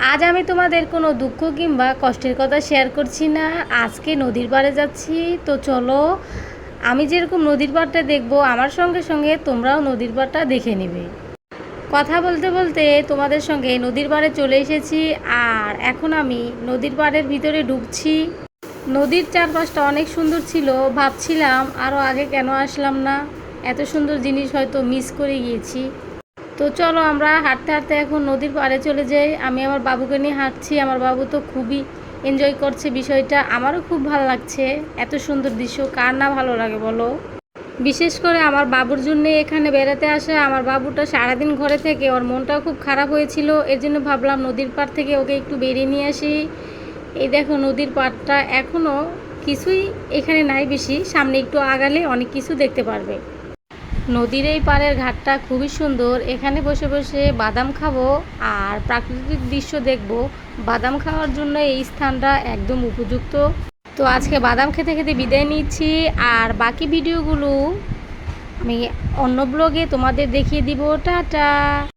আজ আমি তোমাদের কোনো দুঃখ কিংবা কষ্টের কথা শেয়ার করছি না। আজকে নদীর পাড়ে যাচ্ছি, তো চলো আমি যেরকম নদীর পাড়টা দেখবো আমার সঙ্গে সঙ্গে তোমরাও নদীর পাড়টা দেখে নেবে। কথা বলতে বলতে তোমাদের সঙ্গে নদীর পাড়ে চলে এসেছি, আর এখন আমি নদীর পাড়ের ভিতরে ঢুকছি। নদীর চারপাশটা অনেক সুন্দর ছিল, ভাবছিলাম আরও আগে কেন আসলাম না, এত সুন্দর জিনিস হয়তো মিস করে গিয়েছি। তো চলো আমরা হাঁটতে হাঁটতে এখন নদীর পাড়ে চলে যাই। আমি আমার বাবুকে নিয়ে হাঁটছি, আমার বাবু তো খুবই এনজয় করছে বিষয়টা, আমারও খুব ভালো লাগছে। এত সুন্দর দৃশ্য কার না ভালো লাগে বলো। বিশেষ করে আমার বাবুর জন্য এখানে বেড়াতে আসা। আমার বাবুটা সারাদিন ঘরে থেকে ওর মনটাও খুব খারাপ হয়েছিল, এর জন্য ভাবলাম নদীর পাড় থেকে ওকে একটু বেরিয়ে নিয়ে আসি। এই দেখো নদীর পাড়টা এখনও কিছুই এখানে নাই, বেশি সামনে একটু আগালে অনেক কিছু দেখতে পারবে। নদীর এই পাড়ের ঘাটটা খুবই সুন্দর, এখানে বসে বসে বাদাম খাবো আর প্রাকৃতিক দৃশ্য দেখবো। বাদাম খাওয়ার জন্য এই স্থানটা একদম উপযুক্ত। তো আজকে বাদাম খেতে খেতে বিদায় নিচ্ছি, আর বাকি ভিডিওগুলো আমি অন্য ব্লগে তোমাদের দেখিয়ে দিব। টাটা।